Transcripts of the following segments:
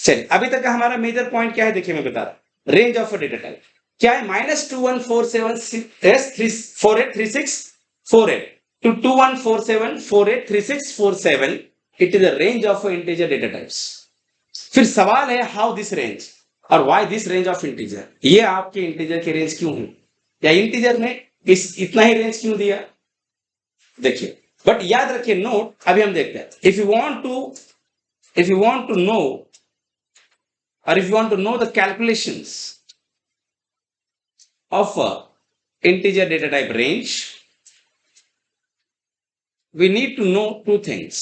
चलिए, अभी तक का हमारा मेजर पॉइंट क्या है देखिए, मैं बता रहा हूं। Range of a data type क्या है? -2147483648 to 2147483647 it is the range of integer data types. फिर सवाल है हाउ दिस रेंज और why this range of integer, ये आपके इंटीजर की रेंज क्यों है, या इंटीजर में इतना ही रेंज क्यों दिया? देखिए, बट याद रखिए नोट, अभी हम देखते हैं। If you want to know or if you want to know the calculations of a integer data type range, we need to know two things.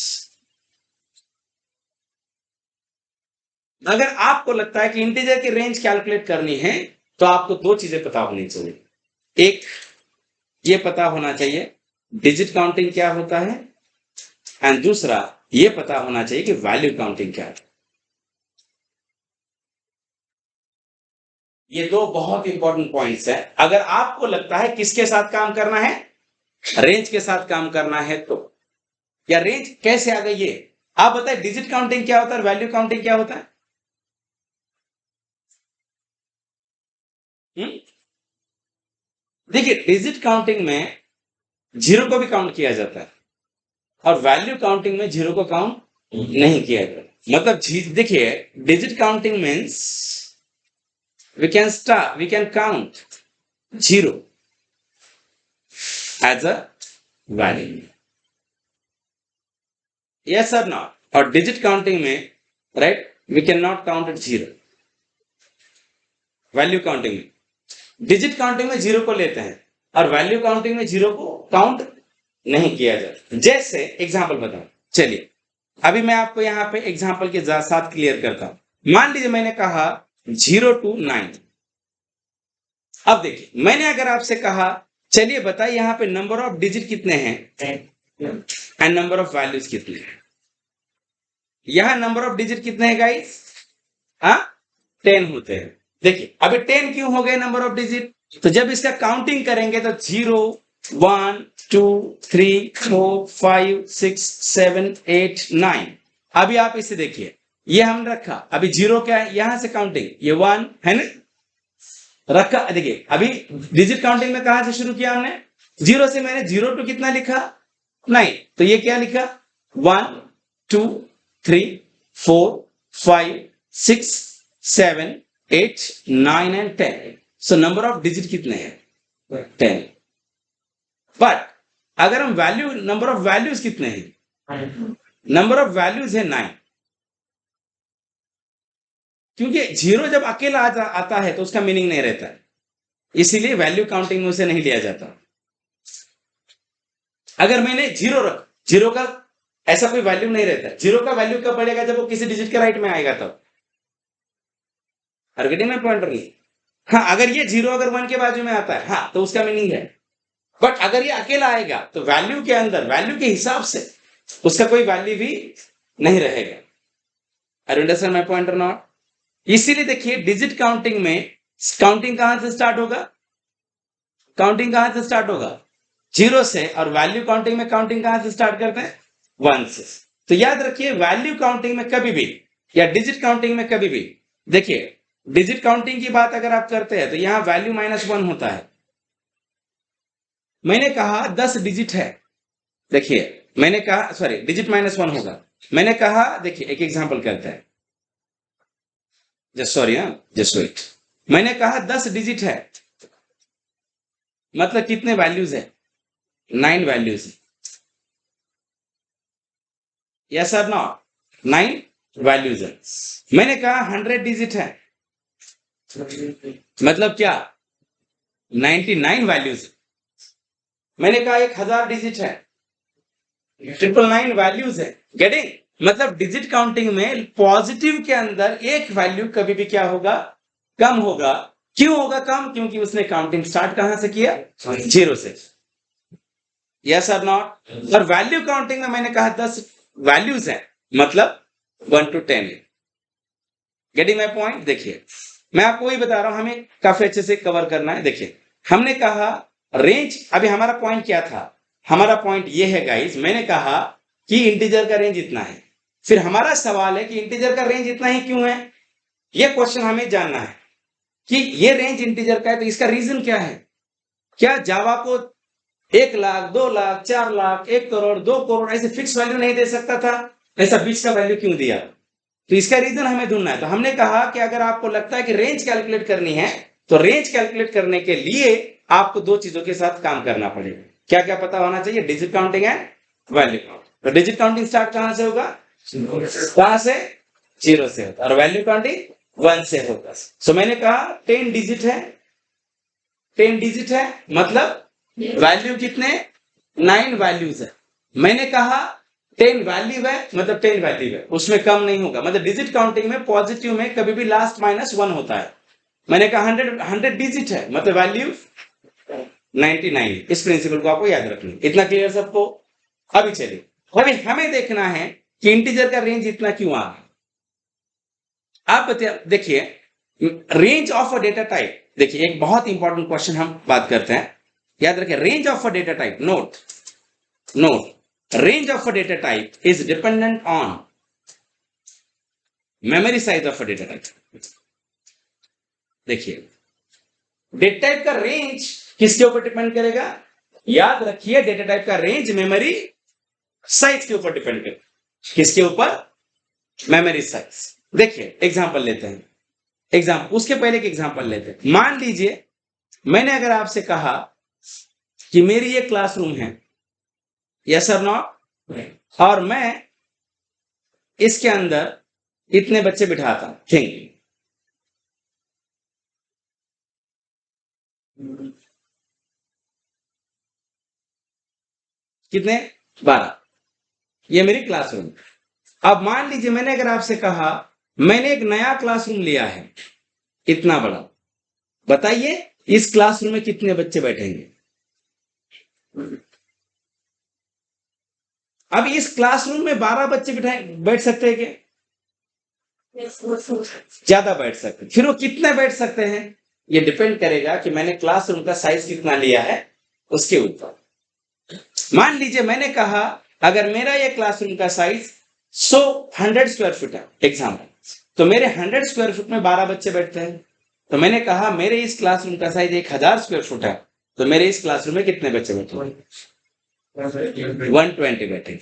अगर आपको लगता है कि इंटीजर की रेंज कैलकुलेट करनी है तो आपको दो चीजें पता होनी चाहिए। एक, ये पता होना चाहिए डिजिट काउंटिंग क्या होता है, एंड दूसरा ये पता होना चाहिए कि वैल्यू काउंटिंग क्या है। ये दो बहुत इंपॉर्टेंट पॉइंट्स है। अगर आपको लगता है किसके साथ काम करना है, रेंज के साथ काम करना है, तो या रेंज कैसे आ गई, ये आप बताएं। डिजिट काउंटिंग क्या होता है, वैल्यू काउंटिंग क्या होता है? देखिए, डिजिट काउंटिंग में जीरो को भी काउंट किया जाता है और वैल्यू काउंटिंग में जीरो को काउंट नहीं किया जाता। मतलब देखिए, digit counting means we can count zero as a value, yes or not? और डिजिट काउंटिंग में right we can not count it zero. Value counting में, डिजिट काउंटिंग में जीरो को लेते हैं और वैल्यू काउंटिंग में जीरो को काउंट नहीं किया जाता। जैसे एग्जांपल बताऊं, चलिए अभी मैं आपको यहाँ पे एग्जांपल के साथ क्लियर करता हूं। मान लीजिए मैंने कहा 0 to 9। अब देखिए, मैंने अगर आपसे कहा चलिए बताइए यहाँ पे नंबर ऑफ डिजिट कितने हैं एंड नंबर ऑफ वैल्यूज कितने हैं। यहां नंबर ऑफ डिजिट कितने हैं गाइस? 10 होते हैं। देखिए अभी 10 क्यों हो गए नंबर ऑफ डिजिट? तो जब इसका काउंटिंग करेंगे तो 0 1 2 3 4 5 6 7 8 9। अभी आप इसे देखिए, ये हम रखा, अभी 0 क्या है, यहां से काउंटिंग ये 1 है ना रखा। देखिए अभी डिजिट काउंटिंग में कहां से शुरू किया हमने? 0 से। मैंने 0 to कितना लिखा? 9। तो ये क्या लिखा? 1 2 3 4 5 6 7 8 9 and 10। So number of digit कितने हैं? 10। बट अगर हम वैल्यू, नंबर ऑफ वैल्यूज कितने हैं? नंबर ऑफ वैल्यूज है 9। क्योंकि 0 जब अकेला आता है तो उसका मीनिंग नहीं रहता है, इसीलिए वैल्यू काउंटिंग में उसे नहीं लिया जाता। अगर मैंने 0 रख, 0 का ऐसा कोई वैल्यू नहीं रहता। 0 का वैल्यू कब बढ़ेगा? जब वो किसी डिजिट के राइट में आएगा तब। हर गेटिंग में पॉइंटर नहीं। हाँ, अगर ये 0 अगर 1 के बाजू में आता है, हाँ, तो उसका मीनिंग है। बट अगर ये अकेला आएगा तो वैल्यू के अंदर, वैल्यू के हिसाब से उसका कोई वैल्यू भी नहीं रहेगा। Are you understand my point or not? इसीलिए देखिए, डिजिट काउंटिंग में काउंटिंग कहां से स्टार्ट होगा? काउंटिंग कहां से स्टार्ट होगा? 0 से। और वैल्यू काउंटिंग में काउंटिंग कहां से स्टार्ट करते हैं? 1 से। तो याद रखिए, वैल्यू काउंटिंग में कभी भी या डिजिट काउंटिंग में कभी भी, देखिए डिजिट काउंटिंग की बात अगर आप करते हैं तो यहां वैल्यू -1 होता है। मैंने कहा 10 डिजिट है, देखिए मैंने कहा, सॉरी, डिजिट -1 होगा। मैंने कहा, देखिए एक एग्जांपल करते हैं, जस्ट वेट। मैंने कहा 10 डिजिट है, मतलब कितने वैल्यूज है? 9 वैल्यूज है। Yes or not? 9 वैल्यूज है। मैंने कहा 100 डिजिट है, मतलब क्या? 99 वैल्यूज है। मैंने कहा 1000 डिजिट है, 999 वैल्यूज है। गेटिंग? मतलब डिजिट काउंटिंग में पॉजिटिव के अंदर एक वैल्यू कभी भी क्या होगा? कम होगा। क्यों होगा कम? क्योंकि उसने काउंटिंग स्टार्ट कहां से किया? 0 से। Yes or not? और वैल्यू काउंटिंग में मैंने कहा 10 वैल्यूज है, मतलब 1 to 10 है। Getting my point? देखिए मैं आपको वही बता रहा हूं, हमें काफी अच्छे से कवर करना है। देखिए हमने कहा रेंज, अभी हमारा पॉइंट क्या था? हमारा पॉइंट ये है गाइस, मैंने कहा कि इंटीजर का रेंज इतना है। फिर हमारा सवाल है कि इंटीजर का रेंज इतना ही क्यों है? ये क्वेश्चन हमें जानना है कि ये रेंज इंटीजर का है, तो इसका रीजन क्या है? क्या जावा को 1 लाख, 2 लाख, 4 लाख, 1 करोड़, 2 करोड़ ऐसे फिक्स वैल्यू नहीं दे सकता था? ऐसा बीच का वैल्यू क्यों दिया? तो इसका रीजन हमें ढूंढना है। तो हमने कहा कि अगर आपको लगता है कि रेंज कैलकुलेट करनी है, तो रेंज कैलकुलेट करने के लिए आपको 2 चीजों के साथ काम करना पड़ेगा। क्या क्या पता होना चाहिए? Digit counting and value counting. तो डिजिट काउंटिंग स्टार्ट कहां से होगा? कहां से? 0 से होता है। और वैल्यू काउंटिंग 1 से होगा। सो मैंने कहा 10 डिजिट है, 10 डिजिट है, मतलब वैल्यू कितने? 9 वैल्यूज है। मैंने कहा 10 वैल्यू है, मतलब 10 वैल्यू है, उसमें कम नहीं होगा। मतलब डिजिट काउंटिंग में पॉजिटिव में कभी भी लास्ट -1 होता है। मैंने कहा 100 डिजिट है, मतलब वैल्यू 99। इस प्रिंसिपल को आपको याद रखना। इतना क्लियर सबको? अभी चलिए, अभी हमें देखना है कि इंटीजर का रेंज इतना क्यों आ गया। आप देखिए, range of a data type. देखिए, एक बहुत इंपॉर्टेंट क्वेश्चन हम बात करते हैं, याद रखें। Range of a data type, note range of a data type is dependent on memory size of a data type। देखिए, डेटा टाइप का रेंज किसके ऊपर डिपेंड करेगा? याद रखिए, डेटा टाइप का रेंज मेमोरी साइज के ऊपर डिपेंड करेगा। किसके ऊपर? Memory size. देखिए, एग्जांपल लेते हैं। उसके पहले एक एग्जांपल लेते हैं। मान लीजिए मैंने अगर आपसे कहा कि मेरी ये क्लासरूम है, यस और नॉट, और मैं इसके अंदर इतने बच्चे बिठाता हूं। थिंक, कितने? 12। ये मेरी क्लासरूम। अब मान लीजिए मैंने अगर आपसे कहा मैंने एक नया क्लासरूम लिया है, इतना बड़ा, बताइए इस क्लासरूम में कितने बच्चे बैठेंगे? अब इस क्लासरूम में 12 बच्चे बैठ सकते हैं क्या? ज्यादा बैठ सकते। फिर वो कितने बैठ सकते हैं? ये डिपेंड करेगा कि मैंने क्लासरूम का साइज कितना लिया है, उसके ऊपर। मान लीजिए मैंने कहा अगर मेरा ये क्लासरूम का साइज 100 स्क्वायर फीट है, एग्जाम्पल, तो मेरे 100 स्क्वायर फीट में 12 बच्चे बैठते हैं। तो मैंने कहा मेरे इस क्लासरूम का साइज 1000 स्क्वायर फीट है, तो मेरे इस क्लासरूम में कितने बच्चे बैठे? 120 बैठे।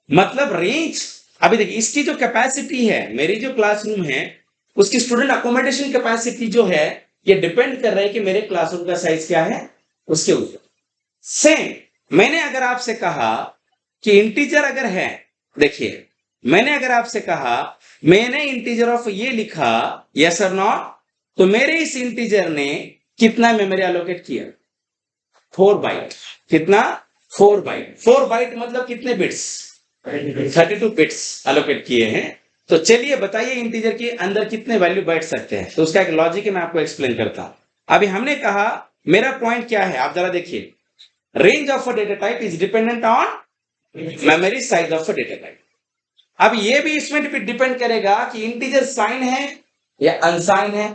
मतलब रेंज, अभी देखिए इसकी जो कैपेसिटी है, मेरी जो क्लासरूम है उसकी स्टूडेंट अकोमोडेशन कैपेसिटी जो है, ये डिपेंड कर रहा है कि मेरे क्लासरूम का साइज क्या है, उसके ऊपर। सेम मैंने अगर आपसे कहा कि इंटीजर अगर है, देखिए मैंने अगर आपसे कहा मैंने इंटीजर ऑफ ये लिखा, यस और नॉट, तो मेरे इस इंटीजर ने कितना मेमोरी एलोकेट किया? 4 बाइट। कितना? 4 बाइट। 4 बाइट मतलब कितने बिट्स? 32 बिट्स एलोकेट किए हैं। तो चलिए बताइए इंटीजर के अंदर कितने वैल्यू बैठ सकते हैं। तो उसका एक लॉजिक है, मैं आपको एक्सप्लेन करता हूं। अभी हमने कहा, मेरा पॉइंट क्या है, आप जरा देखिए, range of a data type is dependent on memory size of a data type. अब ये भी इसमें डिपेंड करेगा कि इंटीजर साइन है या अनसाइन है,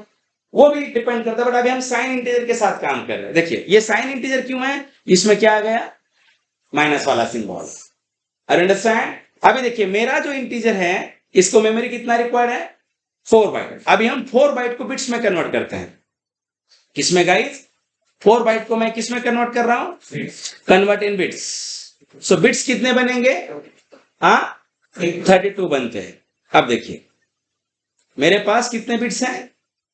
वो भी डिपेंड करता है। बट अभी हम साइन इंटीजर के साथ काम कर रहे हैं। देखिए ये साइन इंटीजर क्यों है, इसमें क्या आ गया? माइनस वाला सिंबल। अंडरस्टैंड? अभी देखिए मेरा जो इंटीजर है, इसको मेमोरी कितना रिक्वायर्ड है? 4 बाइट। अभी हम 4 बाइट को बिट्स में कन्वर्ट करते हैं। किसमें गाइस? 4 बाइट को मैं किसमें कन्वर्ट कर रहा हूं? Convert in bits. So bits कितने बनेंगे? 32 बनते हैं। अब देखिए मेरे पास कितने बिट्स हैं?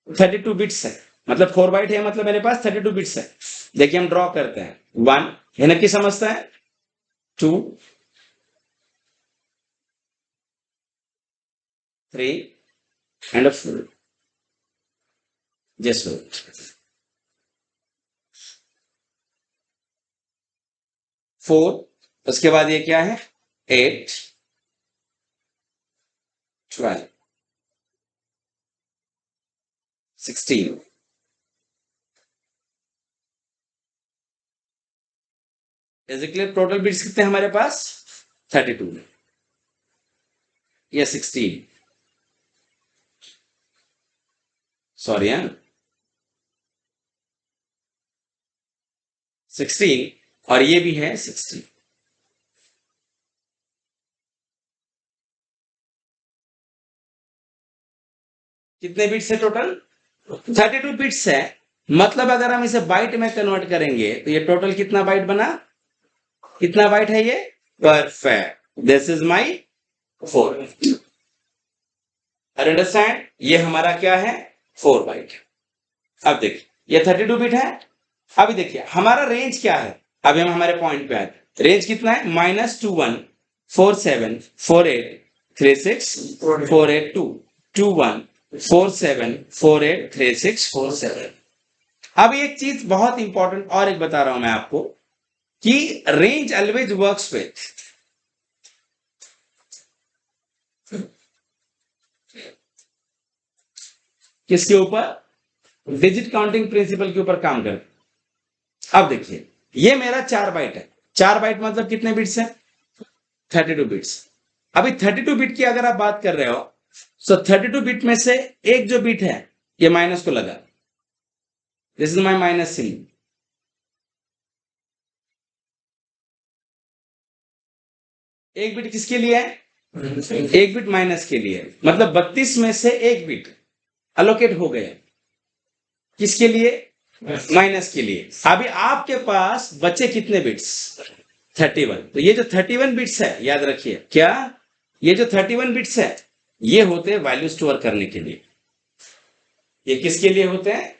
32 बिट्स है, मतलब 4 बाइट है, मतलब मेरे पास 32 बिट्स है। देखिए हम ड्रॉ करते हैं। 1 है ना, कि समझता है? 2, 3 एंड 4। Just wait. 4, उसके बाद ये क्या है? 8, 12, 16। बेसिकली टोटल बिट्स कितने हमारे पास? 32 या 16, सॉरी, 16, और ये भी है 16। कितने बिट्स है टोटल? 32 बिट्स है। मतलब अगर हम इसे बाइट में कन्वर्ट करेंगे तो ये टोटल कितना बाइट बना? कितना बाइट है ये? Perfect, this is my 4 byte. Understand? ये हमारा क्या है? 4 बाइट। अब देखिए ये 32 बिट है। अभी देखिए हमारा रेंज क्या है। अभी हम हमारे पॉइंट पे आए। रेंज कितना है? -2147483648 2147483647। अब एक चीज बहुत इंपॉर्टेंट और एक बता रहा हूं मैं आपको कि रेंज ऑलवेज वर्क्स विथ किसके ऊपर? डिजिट काउंटिंग प्रिंसिपल के ऊपर काम कर। अब देखिए ये मेरा 4 बाइट है। 4 बाइट मतलब कितने बिट्स है? 32 बिट्स। अभी 32 बिट की अगर आप बात कर रहे हो तो 32 बिट में से एक जो बिट है ये माइनस को लगा। This is my minus symbol. एक बिट किसके लिए है? एक बिट माइनस के लिए। मतलब 32 में से एक बिट अलोकेट हो गया। किसके लिए? माइनस के लिए। अभी आपके पास बचे कितने बिट्स? 31। तो ये जो 31 बिट्स है याद रखिए क्या, ये जो 31 बिट्स है ये होते हैं वैल्यू स्टोर करने के लिए। ये किसके लिए होते हैं?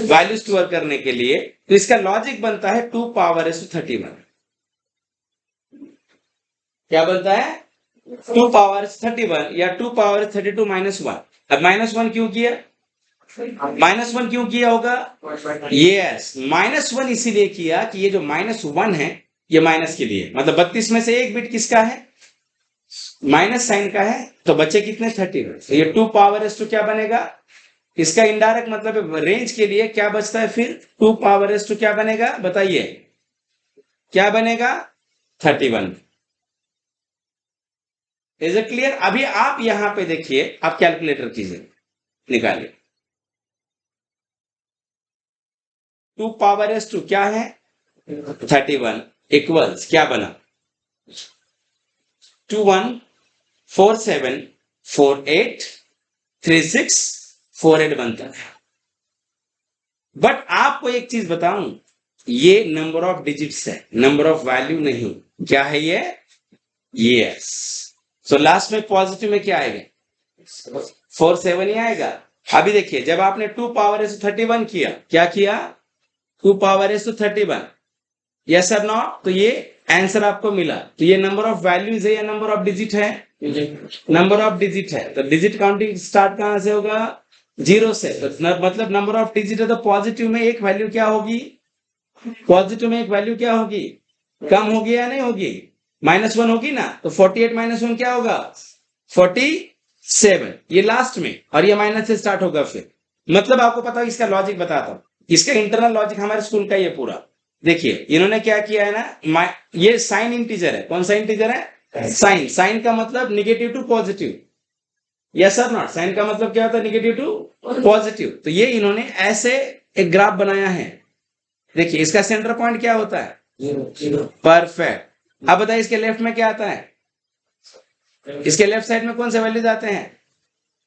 वैल्यू स्टोर करने के लिए। तो इसका लॉजिक बनता है 2 पावर is to 31। क्या बनता है? 2 पावर 31 या 2 पावर 32 -1। अब -1 क्यों किया? -1 क्यों किया होगा? यस, -1 इसीलिए किया कि ये जो -1 है ये माइनस के लिए। मतलब 32 में से एक बिट किसका है? माइनस साइन का है। तो बचे कितने? 31। तो ये 2 पावर is to क्या बनेगा? इसका इनडायरेक्ट मतलब रेंज के लिए क्या बचता है फिर? 2 पावर is to क्या बनेगा? बताइए क्या बनेगा? 31। Is it clear? अभी आप यहां पे देखिए, आप कैलकुलेटर कीजिए, निकालिए। 2 पावर is to क्या है? 31 इक्वल्स क्या बना? 2147483648 बनता है। बट आपको एक चीज बताऊं, ये नंबर ऑफ डिजिट्स है, नंबर ऑफ वैल्यू नहीं। क्या है ये? यस। सो लास्ट में पॉजिटिव में क्या आएगा? 47 ही आएगा। अभी देखिए जब आपने 2 पावर is to 31 किया, क्या किया? 2 power is to 31, yes or not? तो ये आंसर आपको मिला। तो ये नंबर ऑफ वैल्यूज है या नंबर ऑफ डिजिट है? नंबर ऑफ डिजिट है। तो डिजिट काउंटिंग स्टार्ट कहां से होगा? 0 से। तो मतलब नंबर ऑफ डिजिट है तो पॉजिटिव में एक वैल्यू क्या होगी? पॉजिटिव में एक वैल्यू क्या होगी? कम होगी या नहीं होगी? -1 होगी ना। तो 48 -1 क्या होगा? 47। ये लास्ट में, और ये माइनस से स्टार्ट होगा फिर। मतलब आपको पता है, इसका लॉजिक बताता हूं। इसका इंटरनल लॉजिक हमारे स्कूल का ये पूरा देखिए। इन्होंने क्या किया है ना, ये साइन इंटीजर है। कौन सा इंटीजर है? साइन। साइन का मतलब negative to positive, yes or not? Sign का मतलब क्या होता है? Negative to positive. तो ये इन्होंने ऐसे एक ग्राफ बनाया है। देखिए इसका सेंटर पॉइंट क्या होता है? परफेक्ट। अब बताइए इसके लेफ्ट में क्या आता है? इसके लेफ्ट साइड में कौन से वैल्यूज आते हैं?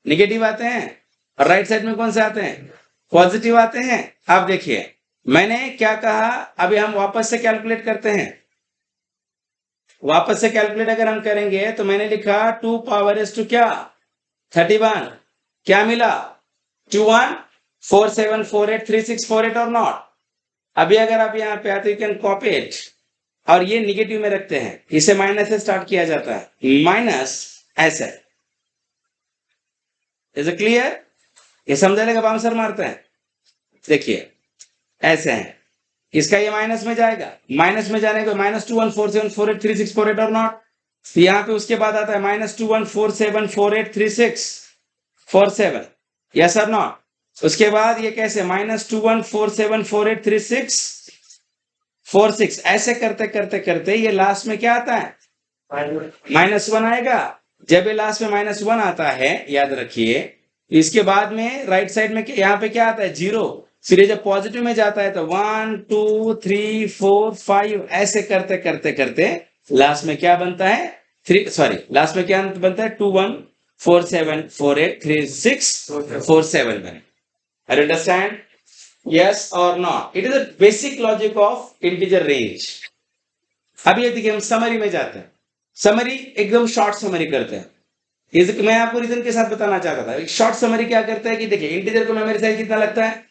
निगेटिव आते हैं। और राइट साइड में कौन से आते हैं? पॉजिटिव आते हैं। अब देखिए मैंने क्या कहा, अभी हम वापस से कैलकुलेट करते हैं। वापस से कैलकुलेट अगर हम करेंगे तो मैंने लिखा 2 पावर is to क्या? 31। क्या मिला? 2147483648 और नॉट? अभी अगर आप यहां पे आते, यू कैन कॉपी इट और ये निगेटिव में रखते हैं। इसे माइनस से स्टार्ट किया जाता है, माइनस ऐसे। Is it clear? ये समझाने का बाउंसर मारते हैं। देखिए ऐसे है। इसका ये माइनस में जाएगा, माइनस में जाने को -2147483648 और नॉट। यहाँ पे उसके बाद आता है -2147483647, यस और नॉट? उसके बाद ये कैसे -2147483646, ऐसे करते करते करते ये लास्ट में क्या आता है? -1 आएगा। जब ये लास्ट में -1 आता है, याद रखिए इसके बाद में राइट साइड में यहाँ पे क्या आता है? 0। फिर ये जब पॉजिटिव में जाता है तो 1 2 3 4 5, ऐसे करते करते करते लास्ट में क्या बनता है? लास्ट में क्या बनता है? 47483647 बने। Are you understand? Yes or not? It is a basic logic of integer range. अब ये देखिए हम समरी में जाते हैं। समरी एकदम शॉर्ट समरी करते हैं। ये मैं आपको रीजन के साथ बताना चाहता था। शॉर्ट समरी क्या करता है कि देखिए इंटीजर को मेमोरी साइज कितना लगता है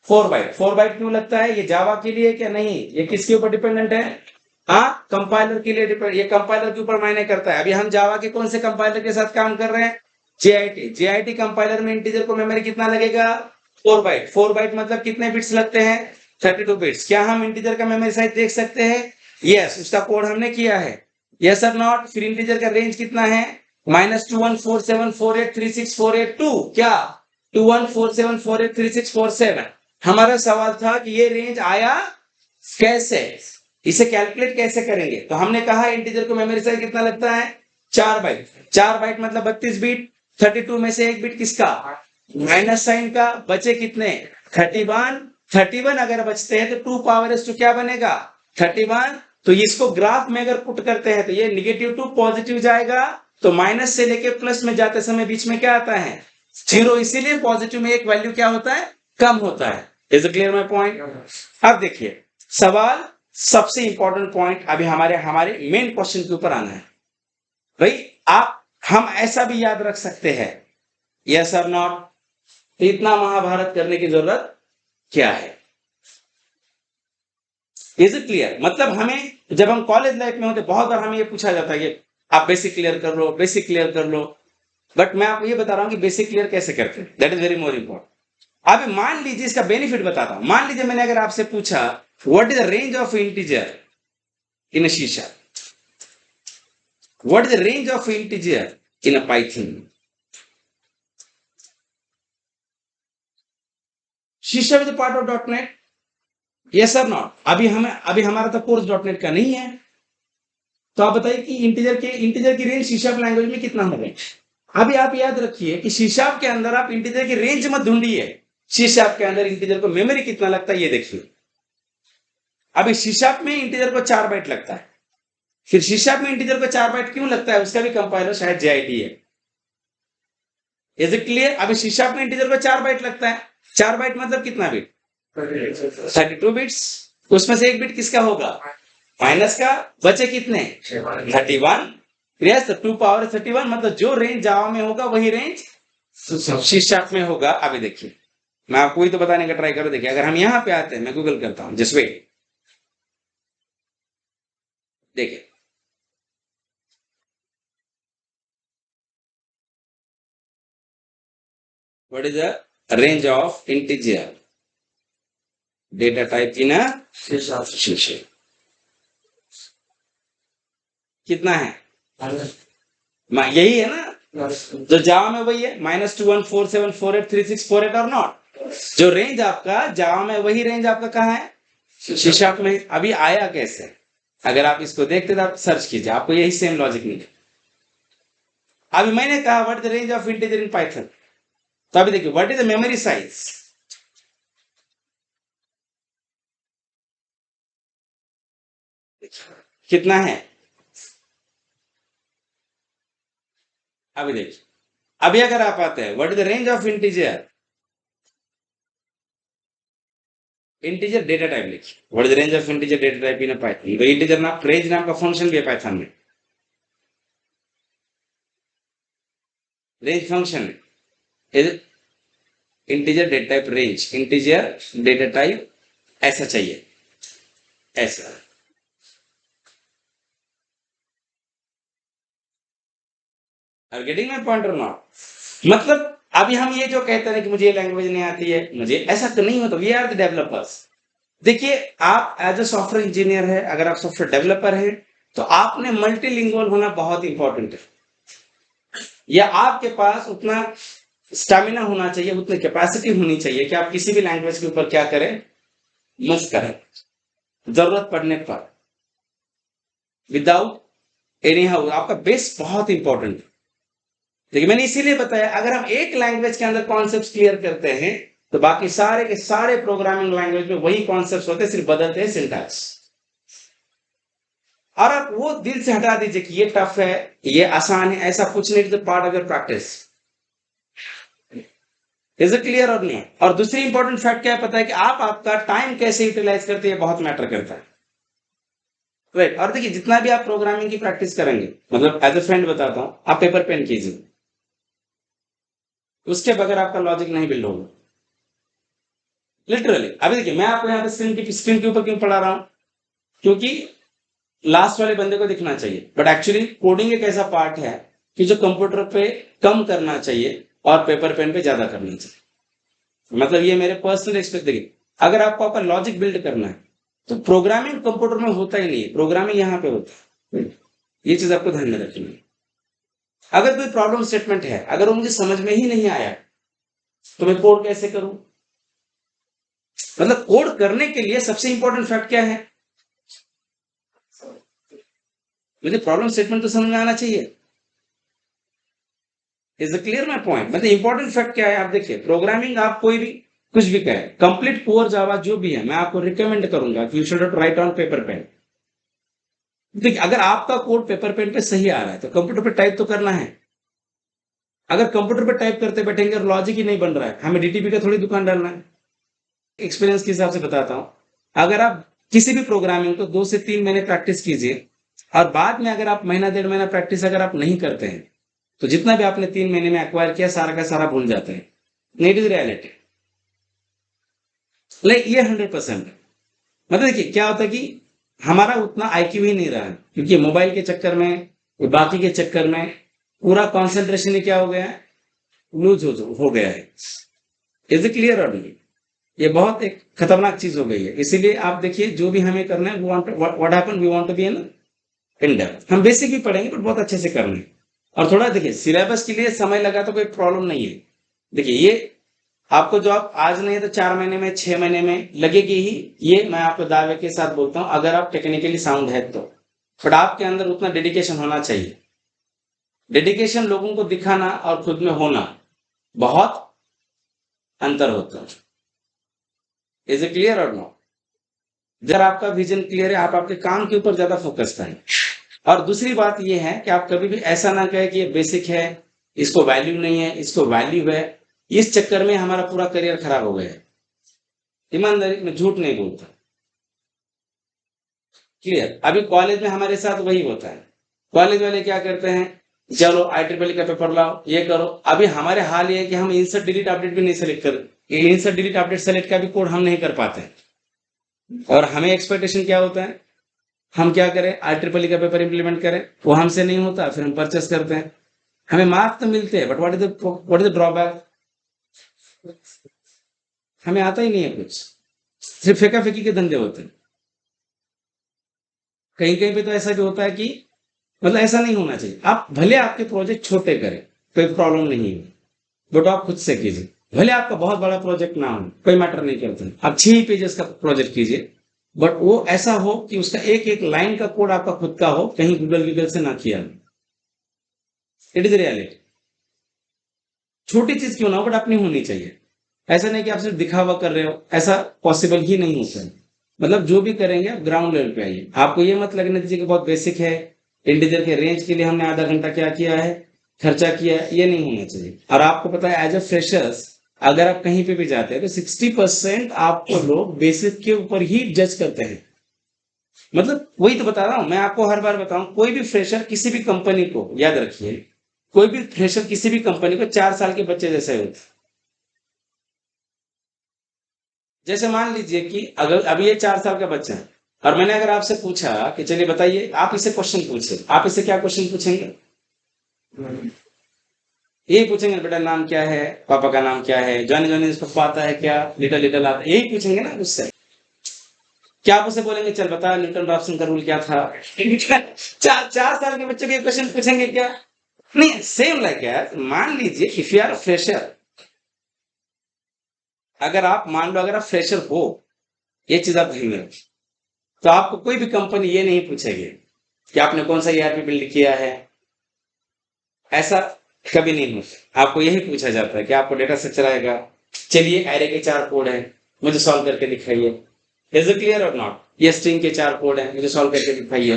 4 बाइट। 4 बाइट क्यों लगता है? ये जावा के लिए क्या नहीं, ये किसके ऊपर डिपेंडेंट है? हाँ, कंपाइलर के लिए डिपेंड, ये कंपाइलर के ऊपर मायने करता है। अभी हम जावा के कौन से कंपाइलर के साथ काम कर रहे हैं? JIT कंपाइलर में इंटीजर को मेमोरी कितना लगेगा 4 बाइट। 4 बाइट मतलब कितने बिट्स लगते हैं 32 बिट्स। क्या हम इंटीजर का मेमोरी साइज देख सकते हैं? यस, उसका कोड हमने किया है। Yes or not? फिर इंटीजर का रेंज कितना है -2147483648 क्या 2147483647। हमारा सवाल था कि ये रेंज आया कैसे, इसे कैलकुलेट कैसे करेंगे? तो हमने कहा इंटीजर को मेमोरी साइज कितना लगता है 4 बाइट। 4 बाइट मतलब 32 बिट। 32 में से एक बिट किसका? माइनस साइन का। बचे कितने 31। 31 अगर बचते हैं तो 2 पावर s क्या बनेगा 31। तो इसको ग्राफ में अगर पुट करते हैं तो ये नेगेटिव टू पॉजिटिव जाएगा। तो माइनस से लेके प्लस में जाते समय बीच में क्या आता है 0। इसीलिए पॉजिटिव में एक वैल्यू क्या होता है कम होता है। Is clear my point? अब देखिए सवाल सबसे इंपॉर्टेंट पॉइंट अभी हमारे मेन क्वेश्चन के ऊपर आना है। भाई हम ऐसा भी याद रख सकते हैं यस और नॉट? इतना महाभारत करने की जरूरत क्या है? Is it clear? मतलब हमें जब हम कॉलेज लाइफ में होते बहुत बार हमें ये पूछा जाता है कि आप बेसिक क्लियर कर लो, बेसिक क्लियर कर लो। बट मैं आपको ये बता रहा हूं कि बेसिक क्लियर कैसे करते हैं, that is very more important. अब मान लीजिए इसका बेनिफिट बताता हूं। मान लीजिए मैंने अगर आपसे पूछा what is the range of integer in a शीशा, what is the range of integer in a Python. शीशा with part of .NET, yes sir not? अभी हमारा तो कोर्स .NET का नहीं है। तो आप बताइए कि इंटीजर की रेंज सी# लैंग्वेज में कितना होगा? अभी आप याद रखिए कि सी# के अंदर आप इंटीजर की रेंज मत ढूंढिए, सी# के अंदर इंटीजर को मेमोरी कितना लगता है ये देखिए। अभी सी# में इंटीजर को 4 बाइट लगता है। फिर सी# में इंटीजर को 4 बाइट क्यों लगता है? उसका भी कंपाइलर शायद JIT है। Is it clear? अभी सी# में इंटीजर को 4 बाइट लगता है। 4 बाइट मतलब कितना बिट 32 बिट्स। उसमें से एक बिट किसका होगा माइनस का। बचे कितने 31। यस, 2 पावर 31 मतलब जो रेंज जावा में होगा वही रेंज सी# में होगा। अभी देखिए मैं आपको ही तो बताने का ट्राई करो। देखिए अगर हम यहां पे आते हैं, मैं गूगल करता हूं जस्ट वेट। देखिए what is the range of integer data type in a शीशा कितना है? यही है ना जो जावा में वही है -2147483648 और नॉट। जो रेंज आपका जावा में वही रेंज आपका कहाँ है सी# में। अभी आया कैसे? अगर आप इसको देखते तो आप सर्च कीजिए, आपको यही सेम लॉजिक मिलेगा। अभी मैंने कहा what is the range of integer in Python. तो अभी देखिए what is the memory size. कितना है? अभी देखिए अभी अगर आप आते हैं what is the range of integer data type लिखिए। What is the range of integer data type in a Python. तो इंटीजर नाम रेंज नाम का फंक्शन भी है पाइथन में। Range function is integer data type range. Integer data type ऐसा चाहिए, ऐसा। Are getting my point or not? मतलब अभी हम ये जो कहते हैं कि मुझे ये लैंग्वेज नहीं आती है, मुझे ऐसा तो नहीं होता। We are the developers. देखिए आप एज अ सॉफ्टवेयर इंजीनियर है, अगर आप सॉफ्टवेयर डेवलपर है तो आपने मल्टीलिंगुअल होना बहुत इंपॉर्टेंट है। या आपके पास उतना स्टेमिना होना चाहिए, उतनी कैपेसिटी होनी चाहिए कि आप किसी भी लैंग्वेज के ऊपर क्या करें मस्त करें जरूरत पड़ने पर। विदाउट एनी हाउ आपका बेस बहुत इंपॉर्टेंट है। देखिए मैंने इसीलिए बताया अगर हम एक लैंग्वेज के अंदर कॉन्सेप्ट क्लियर करते हैं तो बाकी सारे के सारे प्रोग्रामिंग लैंग्वेज में वही कॉन्सेप्ट होते हैं, सिर्फ बदलते हैं सिंटैक्स। और आप वो दिल से हटा दीजिए कि ये टफ है, ये आसान है, ऐसा कुछ नहीं, it is part of your practice. Is it clear और नहीं? और दूसरी इंपॉर्टेंट फैक्ट क्या है पता है कि आप आपका टाइम कैसे यूटिलाइज करते हैं, बहुत मैटर करता है। राइट। और देखिए जितना भी आप प्रोग्रामिंग की प्रैक्टिस करेंगे, मतलब एज ए फ्रेंड बताता हूं, आप पेपर पेन कीजिए, उसके बगैर आपका लॉजिक नहीं बिल्ड होगा। लिटरली अभी देखिए मैं आपको यहाँ पे स्क्रीन के ऊपर क्यों पढ़ा रहा हूं, क्योंकि लास्ट वाले बंदे को दिखना चाहिए, बट एक्चुअली कोडिंग एक ऐसा पार्ट है कि जो कंप्यूटर पे कम करना चाहिए और पेपर पेन पे ज्यादा करना चाहिए। मतलब ये मेरे पर्सनल एक्सपीरियंस। देखिए अगर आपको आपका लॉजिक बिल्ड करना है तो प्रोग्रामिंग कंप्यूटर में होता ही नहीं है, प्रोग्रामिंग यहाँ पे होता है। ये चीज आपको ध्यान में रखनी है। अगर कोई प्रॉब्लम स्टेटमेंट है, अगर वो मुझे समझ में ही नहीं आया तो मैं कोड कैसे करूं? मतलब कोड करने के लिए सबसे इंपॉर्टेंट फैक्ट क्या है, मुझे प्रॉब्लम स्टेटमेंट तो समझ में आना चाहिए। Is clear my point? मतलब इंपॉर्टेंट फैक्ट क्या है, आप देखिए प्रोग्रामिंग आप कोई भी कुछ भी कहे, कंप्लीट कोर जावा जो भी है, मैं आपको रिकमेंड करूंगा कि you should write on paper pen. देखिए अगर आपका कोड पेपर पेन पे सही आ रहा है तो कंप्यूटर पे टाइप तो करना है। अगर कंप्यूटर पे टाइप करते बैठेंगे और लॉजिक ही नहीं बन रहा है, हमें डीटीपी का थोड़ी दुकान डालना है। एक्सपीरियंस के हिसाब से बताता हूं, अगर आप किसी भी प्रोग्रामिंग को 2 से 3 महीने प्रैक्टिस कीजिए और बाद में अगर आप महीना 1.5 महीना प्रैक्टिस अगर आप नहीं करते हैं तो जितना भी आपने 3 महीने में एक्वायर किया सारा का सारा भूल जाते हैं। नहीं, इट इज रियलिटी। लाइक ये 100%। मतलब देखिए क्या होता है कि हमारा उतना आईक्यू ही नहीं रहा है, क्योंकि मोबाइल के चक्कर में, बाकी के चक्कर में पूरा कॉन्सेंट्रेशन ही क्या हो गया है, लूज हो गया है। इज इट क्लियर और नहीं? ये बहुत एक खतरनाक चीज हो गई है। इसीलिए आप देखिए जो भी हमें करना है, what happen, we want to be in depth. हम बेसिक भी पढ़ेंगे बट बहुत अच्छे से करना है। और थोड़ा देखिए सिलेबस के लिए समय लगा तो कोई प्रॉब्लम नहीं है। देखिए ये आपको जो आप आज नहीं है तो 4 महीने में, 6 महीने में लगेगी ही, ये मैं आपको दावे के साथ बोलता हूँ, अगर आप टेक्निकली साउंड है तो। बट आपके अंदर उतना डेडिकेशन होना चाहिए। डेडिकेशन लोगों को दिखाना और खुद में होना बहुत अंतर होता है। इज इट क्लियर और नो? जब आपका विजन क्लियर है, आप आपके काम के ऊपर ज्यादा फोकस करें। और दूसरी बात यह है कि आप कभी भी ऐसा ना कहें कि ये बेसिक है, इसको वैल्यू नहीं है, इसको वैल्यू है। इस चक्कर में हमारा पूरा करियर खराब हो गया है। ईमानदारी में झूठ नहीं बोलता। क्लियर? अभी कॉलेज में हमारे साथ वही होता है। कॉलेज वाले क्या करते हैं, चलो IEEE का पेपर लाओ, ये करो। अभी हमारे हाल ये है कि हम इंसर्ट डिलीट अपडेट भी नहीं सेलेक्ट कर, इंसर्ट डिलीट अपडेट सेलेक्ट का भी कोड हम नहीं कर पाते। और हमें एक्सपेक्टेशन क्या होता है, हम क्या करें, IEEE का पेपर इंप्लीमेंट करें, वो हमसे नहीं होता, फिर हम परचेस करते हैं। हमें मार्क्स तो मिलते हैं but what is the drawback, हमें आता ही नहीं है कुछ, सिर्फ फेंका फेंकी के धंधे होते हैं। कहीं कहीं पे तो ऐसा भी होता है कि मतलब ऐसा नहीं होना चाहिए। आप भले आपके प्रोजेक्ट छोटे करें, कोई प्रॉब्लम नहीं है, बट आप खुद से कीजिए। भले आपका बहुत बड़ा प्रोजेक्ट ना हो, कोई मैटर नहीं करता, आप 6 पेजेस का प्रोजेक्ट कीजिए, बट वो ऐसा हो कि उसका एक एक लाइन का कोड आपका खुद का हो, कहीं गूगल से ना किया। It is reality. छोटी चीज क्यों ना हो बट अपनी होनी चाहिए। ऐसा नहीं कि आप सिर्फ दिखावा कर रहे हो, ऐसा पॉसिबल ही नहीं होता है। मतलब जो भी करेंगे आप ग्राउंड लेवल पे आइए। आपको ये मत लगने दीजिए कि बहुत बेसिक है, इंटीजर के रेंज के लिए हमने आधा घंटा क्या किया है, खर्चा किया है, ये नहीं होना चाहिए। और आपको पता है एज अ फ्रेशर्स अगर आप कहीं पे भी जाते हैं तो 60% आपको लोग बेसिक के ऊपर ही जज करते हैं। मतलब वही तो बता रहा हूं मैं आपको, हर बार बताऊं, कोई भी फ्रेशर किसी भी कंपनी को, याद रखिए, कोई भी फ्रेशर किसी भी कंपनी को 4 साल के बच्चे जैसे होते। जैसे मान लीजिए कि अगर अभी ये 4 साल का बच्चा है और मैंने अगर आपसे पूछा कि चलिए बताइए, आप इससे क्वेश्चन पूछे, आप इससे क्या क्वेश्चन पूछेंगे? यही पूछेंगे बेटा नाम क्या है, पापा का नाम क्या है, जॉनी जॉनी इसको आता है क्या, लिटल लिटल आता है, यही पूछेंगे ना उससे। क्या आप उसे बोलेंगे चल बता न्यूटन रॉप्सन का रूल क्या था? 4 साल के बच्चे को ये क्वेश्चन पूछेंगे क्या? नहीं, सेम लाइक यार, मान लीजिए इफ यू आर फ्रेशर, अगर आप मान लो अगर आप फ्रेशर हो, ये चीज आप ध्यान में रखें, तो आपको कोई भी कंपनी ये नहीं पूछेगी कि आपने कौन सा ERP बिल्ड किया है। ऐसा कभी नहीं होता। आपको यही पूछा जाता है कि आपको डेटा स्ट्रक्चर आएगा, चलिए एरे के 4 कोड हैं, मुझे सॉल्व करके दिखाइए। इज इट क्लियर और नॉट? ये स्ट्रिंग के 4 कोड हैं, मुझे सॉल्व करके दिखाइए।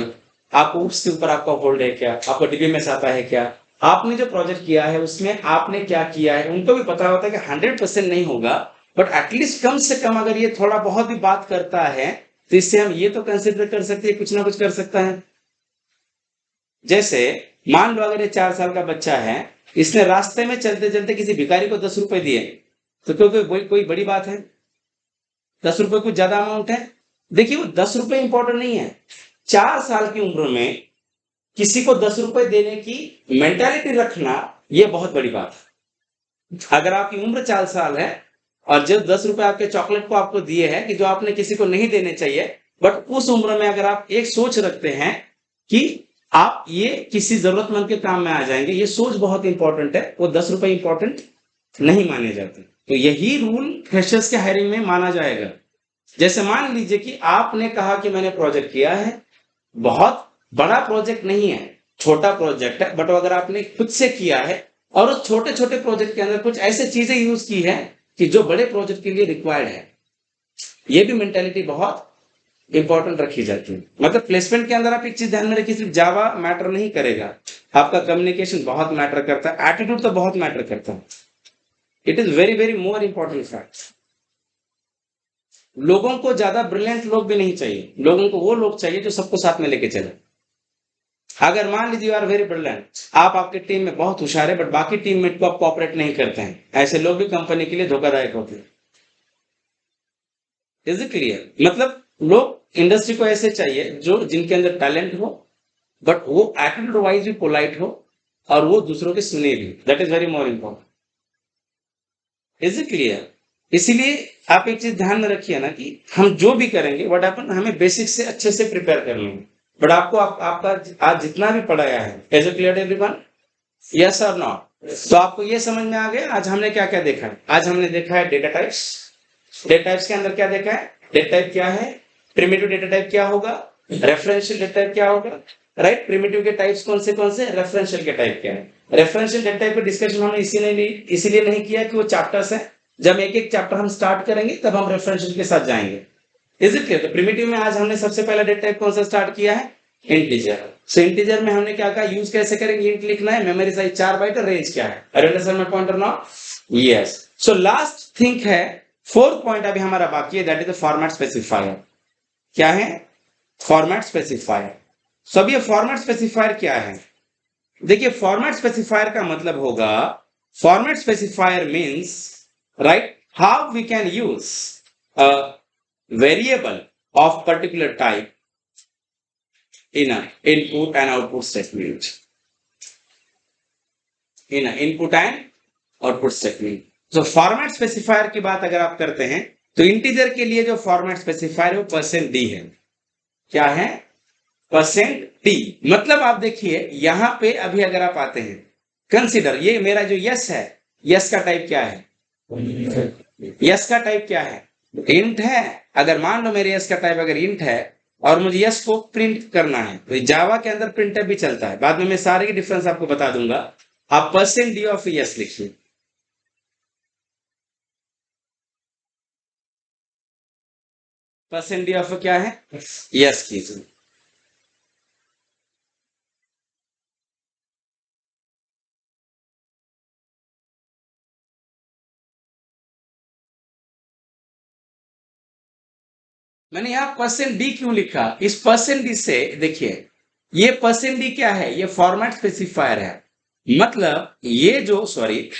आपको उसके ऊपर आपका होल्ड है क्या, आपको डीबीएमएस आता है क्या, आपने जो प्रोजेक्ट किया है उसमें आपने क्या किया है, उनको भी पता होता है कि 100% नहीं होगा, बट एटलीस्ट कम से कम अगर ये थोड़ा बहुत भी बात करता है तो इससे हम ये तो कंसिडर कर सकते हैं कुछ ना कुछ कर सकता है। जैसे मान लो अगर ये 4 साल का बच्चा है, इसने रास्ते में चलते चलते किसी भिखारी को 10 रुपए दिए, तो कोई बड़ी बात है? 10 रुपए कुछ ज्यादा अमाउंट है? देखिए वो 10 रुपए इंपॉर्टेंट नहीं है। 4 साल की उम्र में किसी को 10 रुपए देने की मेंटालिटी रखना ये बहुत बड़ी बात है। अगर आपकी उम्र 4 साल है और जो 10 रुपए आपके चॉकलेट को आपको दिए हैं कि जो आपने किसी को नहीं देने चाहिए, बट उस उम्र में अगर आप एक सोच रखते हैं कि आप ये किसी जरूरतमंद के काम में आ जाएंगे, ये सोच बहुत इंपॉर्टेंट है। वो 10 रुपए इंपॉर्टेंट नहीं माने जाते। तो यही रूल फ्रेशर्स के हायरिंग में माना जाएगा। जैसे मान लीजिए कि आपने कहा कि मैंने प्रोजेक्ट किया है, बहुत बड़ा प्रोजेक्ट नहीं है, छोटा प्रोजेक्ट है, बट अगर आपने खुद से किया है और उस छोटे छोटे प्रोजेक्ट के अंदर कुछ ऐसे चीजें यूज की है कि जो बड़े प्रोजेक्ट के लिए रिक्वायर्ड है, ये भी मेंटेलिटी बहुत इंपॉर्टेंट रखी जाती है। मतलब प्लेसमेंट के अंदर आप एक चीज ध्यान में रखिए, सिर्फ जावा मैटर नहीं करेगा, आपका कम्युनिकेशन बहुत मैटर करता है, एटीट्यूड तो बहुत मैटर करता है। It is very very more important fact. लोगों को ज्यादा ब्रिलियंट लोग भी नहीं चाहिए, लोगों को वो लोग चाहिए जो सबको साथ में लेके चले। अगर मान लीजिए आर वेरी ब्रिलियंट, आप आपके टीम में बहुत होशियार है बट बाकी टीममेट को आप कोऑपरेट नहीं करते हैं, ऐसे लोग भी कंपनी के लिए धोखादायक होते हैं। Is it clear? मतलब लोग इंडस्ट्री को ऐसे चाहिए जो जिनके अंदर टैलेंट हो, बट वो एटीट्यूड वाइज भी पोलाइट हो और वो दूसरों के सुने भी। That is very more important. Is it clear? इसीलिए आप एक चीज ध्यान में रखिए ना कि हम जो भी करेंगे व्हाट हैपन, हमें बेसिक से अच्छे से प्रिपेयर करना है। बट आपको आपका आज जितना भी पढ़ाया है, is it clear everyone? Yes or not? तो आपको ये समझ में आ गया आज हमने क्या क्या देखा है? आज हमने देखा है डेटा टाइप्स। डेटा टाइप्स के अंदर क्या देखा है? डेटा टाइप क्या है, प्रिमिटिव डेटा टाइप क्या होगा, रेफरेंशियल डेटा टाइप क्या होगा, राइट? प्रिमिटिव के टाइप्स कौन से, रेफरेंशियल के टाइप क्या है। रेफरेंशियल डेटा टाइप का डिस्कशन हमने इसीलिए नहीं किया कि वो चैप्टर्स है, जब एक एक चैप्टर हम स्टार्ट करेंगे तब हम रेफरेंशियल के साथ जाएंगे। Is it clear? तो प्रिमिटिव में आज हमने सबसे पहला डेटा टाइप कौन सा स्टार्ट किया है? इंटीजर। सो इंटीजर में हमने क्या कहा, यूज कैसे करेंगे, इंट लिखना है, मेमोरी साइज 4 बाइट और रेंज क्या है। Understand my point or not? Yes. So last thing है, फोर्थ पॉइंट अभी हमारा बाकी है, that is the format specifier. क्या है? Format specifier. सो अब ये फॉर्मेट स्पेसिफायर क्या है? देखिए फॉर्मेट स्पेसिफायर का मतलब होगा, format specifier means right how we can use a variable of particular type in a input and output statement. In a input and output statement. So format specifier की बात अगर आप करते हैं तो इंटीजर के लिए जो फॉर्मेट स्पेसिफायर है वो %d है। क्या है? %d। मतलब आप देखिए यहां पे अभी अगर आप आते हैं, कंसीडर ये मेरा जो यस है, यस का टाइप क्या है? यस का टाइप क्या है? इंट है। अगर मान लो मेरे यस का टाइप अगर इंट है और मुझे यस को प्रिंट करना है, तो जावा के अंदर प्रिंटर भी चलता है, बाद में मैं सारे की डिफरेंस आपको बता दूंगा। आप %d ऑफ यस लिखिए। %d ऑफ क्या है? यस कीजिए। मैंने यहां %d क्यों लिखा? इस %d से देखिए, ये %d क्या है? ये फॉर्मेट स्पेसिफायर है। मतलब ये जो सॉरी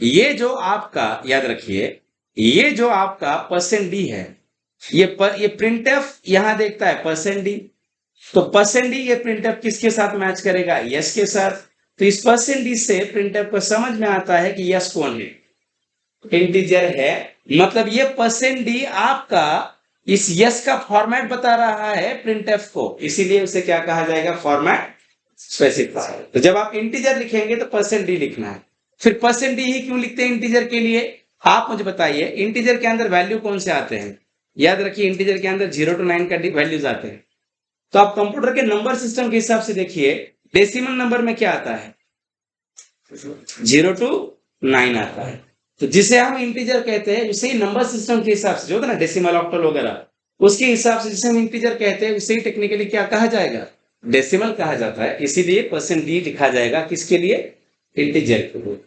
ये जो आपका, याद रखिए, ये जो आपका %d है, ये प्रिंटफ यहां देखता है %d, तो %d ये प्रिंटफ किसके साथ मैच करेगा? यस के साथ। तो इस %d से प्रिंटफ को समझ में आता है कि यस कौन है? इंटीजर है। मतलब ये %d आपका इस यस का फॉर्मेट बता रहा है प्रिंटफ को, इसीलिए उसे क्या कहा जाएगा? Format specifier. तो जब आप इंटीजर लिखेंगे तो %d लिखना है। फिर %d ही क्यों लिखते हैं इंटीजर के लिए? आप मुझे बताइए, इंटीजर के अंदर वैल्यू कौन से आते हैं? याद रखिए इंटीजर के अंदर 0 to 9 का वैल्यूज आते हैं। तो आप कंप्यूटर के नंबर सिस्टम के हिसाब से देखिए, डेसिमल नंबर में क्या आता है? 0 to 9 आता है। तो जिसे हम इंटीजर कहते हैं, उसे नंबर सिस्टम के हिसाब से जो होता है ना, डेसिमल, ऑक्टल वगैरह, उसके हिसाब से जिसे हम इंटीजर कहते हैं उसे ही टेक्निकली क्या कहा जाएगा, डेसिमल कहा जाता है। इसीलिए परसेंट डी लिखा जाएगा किसके लिए, इंटीजर के लिए।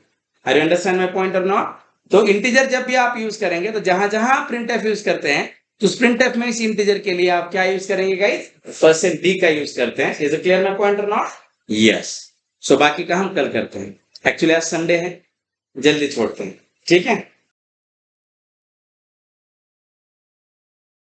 Are you understand my point or not? तो इंटीजर जब भी आप यूज करेंगे तो जहां जहां आप प्रिंट एफ यूज करते हैं तो उस प्रिंट एफ में इस इंटीजर के लिए आप क्या यूज करेंगे गाइस, परसेंट डी का यूज करते हैं। Is it clear my point or not? Yes. सो बाकी का हम कल करते हैं। एक्चुअली आज संडे है, जल्दी छोड़ते हैं, ठीक है।